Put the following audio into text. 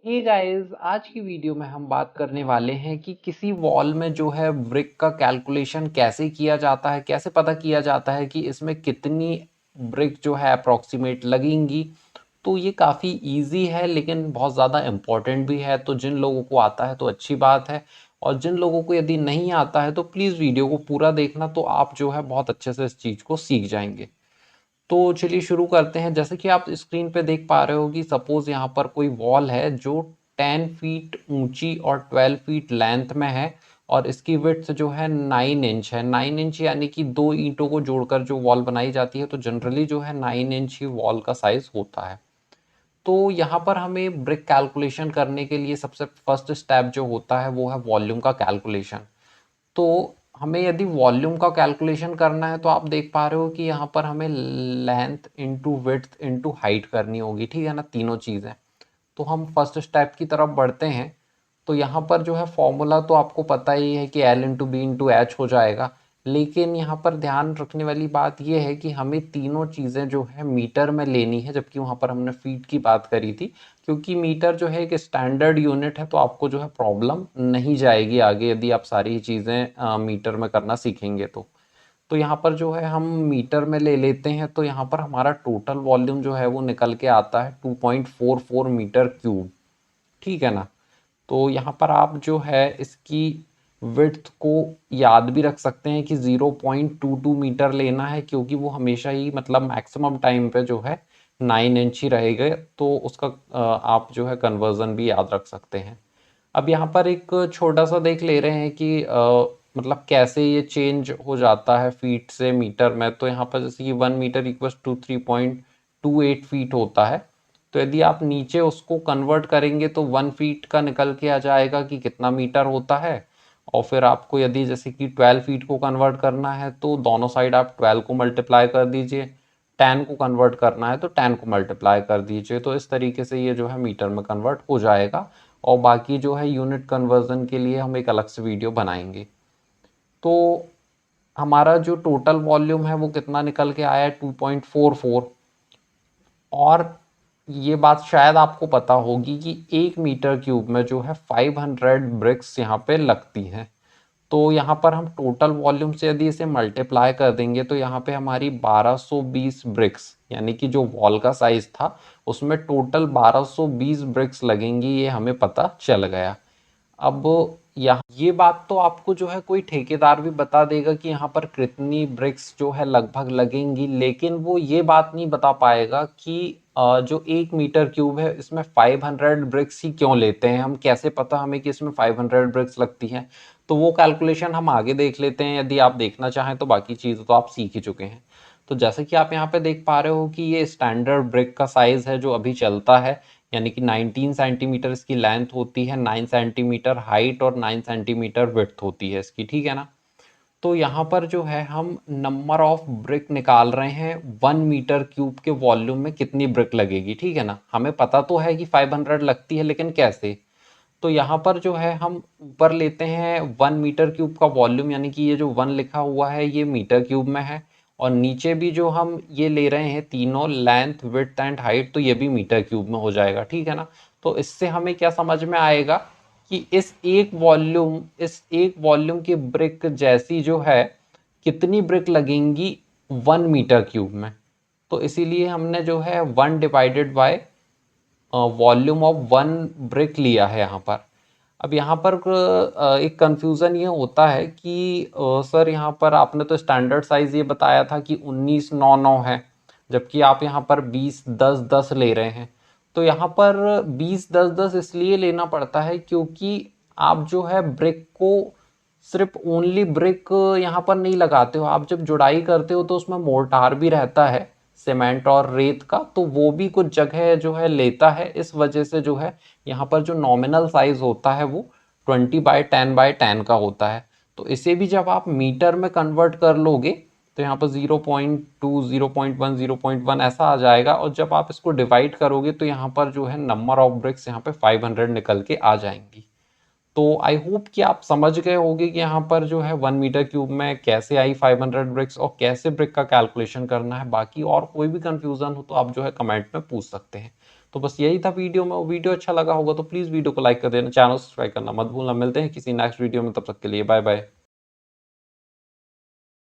Hey guys, आज की video में हम बात करने वाले हैं कि किसी वॉल में जो है ब्रिक का कैलकुलेशन कैसे किया जाता है, कैसे पता किया जाता है कि इसमें कितनी ब्रिक जो है अप्रॉक्सीमेट लगेंगी। तो ये काफ़ी इजी है लेकिन बहुत ज़्यादा इम्पोर्टेंट भी है। तो जिन लोगों को आता है तो अच्छी बात है, और जिन लोगों को यदि नहीं आता है तो प्लीज़ वीडियो को पूरा देखना, तो आप जो है बहुत अच्छे से इस चीज़ को सीख जाएंगे। तो चलिए शुरू करते हैं। जैसे कि आप स्क्रीन पे देख पा रहे हो कि सपोज यहाँ पर कोई वॉल है जो 10 फीट ऊंची और 12 फीट लेंथ में है, और इसकी विड्थ जो है 9 इंच है। 9 इंच यानी कि दो ईंटों को जोड़कर जो वॉल बनाई जाती है, तो जनरली जो है 9 इंच ही वॉल का साइज होता है। तो यहाँ पर हमें ब्रिक कैलकुलेशन करने के लिए सबसे फर्स्ट स्टेप जो होता है वो है वॉल्यूम का कैलकुलेशन। तो हमें यदि वॉल्यूम का कैलकुलेशन करना है तो आप देख पा रहे हो कि यहाँ पर हमें length into width into height करनी होगी, ठीक है ना, तीनों चीज़ें। तो हम फर्स्ट स्टेप की तरफ बढ़ते हैं। तो यहाँ पर जो है फॉर्मूला तो आपको पता ही है कि L into B into H हो जाएगा। लेकिन यहाँ पर ध्यान रखने वाली बात यह है कि हमें तीनों चीज़ें जो है मीटर में लेनी है, जबकि वहाँ पर हमने फीट की बात करी थी। क्योंकि मीटर जो है एक स्टैंडर्ड यूनिट है, तो आपको जो है प्रॉब्लम नहीं जाएगी आगे यदि आप सारी चीज़ें मीटर में करना सीखेंगे तो यहाँ पर जो है हम मीटर में ले लेते हैं। तो यहाँ पर हमारा टोटल वॉल्यूम जो है वो निकल के आता है 2.44 मीटर क्यूब, ठीक है ना। तो यहाँ पर आप जो है इसकी विड्थ को याद भी रख सकते हैं कि 0.22 मीटर लेना है, क्योंकि वो हमेशा ही मतलब मैक्सिमम टाइम पे जो है 9 इंच ही रहेगा। तो उसका आप जो है कन्वर्जन भी याद रख सकते हैं। अब यहाँ पर एक छोटा सा देख ले रहे हैं कि मतलब कैसे ये चेंज हो जाता है फीट से मीटर में। तो यहाँ पर जैसे कि 1 मीटर इक्वल्स टू 3.28 फीट होता है। तो यदि आप नीचे उसको कन्वर्ट करेंगे तो 1 फीट का निकल के आ जाएगा कि कितना मीटर होता है। और फिर आपको यदि जैसे कि 12 फीट को कन्वर्ट करना है तो दोनों साइड आप 12 को मल्टीप्लाई कर दीजिए। 10 को कन्वर्ट करना है तो 10 को मल्टीप्लाई कर दीजिए। तो इस तरीके से ये जो है मीटर में कन्वर्ट हो जाएगा। और बाकी जो है यूनिट कन्वर्जन के लिए हम एक अलग से वीडियो बनाएंगे। तो हमारा जो टोटल वॉल्यूम है वो कितना निकल के आया है, 2.44। और ये बात शायद आपको पता होगी कि 1 मीटर क्यूब में जो है 500 ब्रिक्स यहाँ पे लगती हैं। तो यहाँ पर हम टोटल वॉल्यूम से यदि इसे मल्टीप्लाई कर देंगे तो यहाँ पे हमारी 1220 ब्रिक्स, यानी कि जो वॉल का साइज था उसमें टोटल 1220 ब्रिक्स लगेंगी, ये हमें पता चल गया। अब यहाँ ये बात तो आपको जो है कोई ठेकेदार भी बता देगा कि यहाँ पर कितनी ब्रिक्स जो है लगभग लगेंगी, लेकिन वो ये बात नहीं बता पाएगा कि जो 1 मीटर क्यूब है इसमें 500 ब्रिक्स ही क्यों लेते हैं। हम कैसे पता हमें कि इसमें 500 ब्रिक्स लगती हैं। तो वो कैलकुलेशन हम आगे देख लेते हैं, यदि आप देखना चाहें तो बाकी चीज़ तो आप सीख ही चुके हैं। तो जैसे कि आप यहाँ पे देख पा रहे हो कि ये स्टैंडर्ड ब्रिक का साइज है जो अभी चलता है, यानी कि 19 सेंटीमीटर इसकी लेंथ होती है, 9 सेंटीमीटर हाइट और 9 सेंटीमीटर विड्थ होती है इसकी, ठीक है ना। तो यहाँ पर जो है हम नंबर ऑफ ब्रिक निकाल रहे हैं 1 मीटर क्यूब के वॉल्यूम में कितनी ब्रिक लगेगी, ठीक है ना। हमें पता तो है कि 500 लगती है, लेकिन कैसे। तो यहाँ पर जो है हम ऊपर लेते हैं 1 मीटर क्यूब का वॉल्यूम, यानी कि ये जो 1 लिखा हुआ है ये मीटर क्यूब में है। और नीचे भी जो हम ये ले रहे हैं तीनों, लेंथ विड्थ एंड हाइट, तो ये भी मीटर क्यूब में हो जाएगा, ठीक है ना। तो इससे हमें क्या समझ में आएगा कि इस एक वॉल्यूम की ब्रिक जैसी जो है कितनी ब्रिक लगेंगी 1 मीटर क्यूब में। तो इसीलिए हमने जो है 1 divided by volume of 1 brick लिया है यहाँ पर। अब यहाँ पर एक कंफ्यूजन ये होता है कि सर यहाँ पर आपने तो स्टैंडर्ड साइज ये बताया था कि 1999 है, जबकि आप यहाँ पर 20 10 10 ले रहे हैं। तो यहाँ पर 20 10 10 इसलिए लेना पड़ता है क्योंकि आप जो है ब्रिक को सिर्फ ओनली ब्रिक यहाँ पर नहीं लगाते हो। आप जब जुड़ाई करते हो तो उसमें मोर्टार भी रहता है, सीमेंट और रेत का, तो वो भी कुछ जगह जो है लेता है। इस वजह से जो है यहाँ पर जो नॉमिनल साइज होता है वो 20 बाय 10 बाय 10 का होता है। तो इसे भी जब आप मीटर में कन्वर्ट कर लोगे तो यहाँ पर 0.2 0.1 0.1 ऐसा आ जाएगा। और जब आप इसको डिवाइड करोगे तो यहाँ पर जो है नंबर ऑफ ब्रिक्स यहाँ पे 500 निकल के आ जाएंगी। तो आई होप कि आप समझ गए होंगे कि यहाँ पर जो है 1 मीटर क्यूब में कैसे आई 500 ब्रिक्स और कैसे ब्रिक का कैलकुलेशन करना है। बाकी और कोई भी कंफ्यूजन हो तो आप जो है कमेंट में पूछ सकते हैं। तो बस यही था वीडियो में। वीडियो अच्छा लगा होगा तो प्लीज वीडियो को लाइक कर देना, चैनल सब्सक्राइब करना मत भूलना। मिलते हैं किसी नेक्स्ट वीडियो में, तब तक के लिए बाय बाय।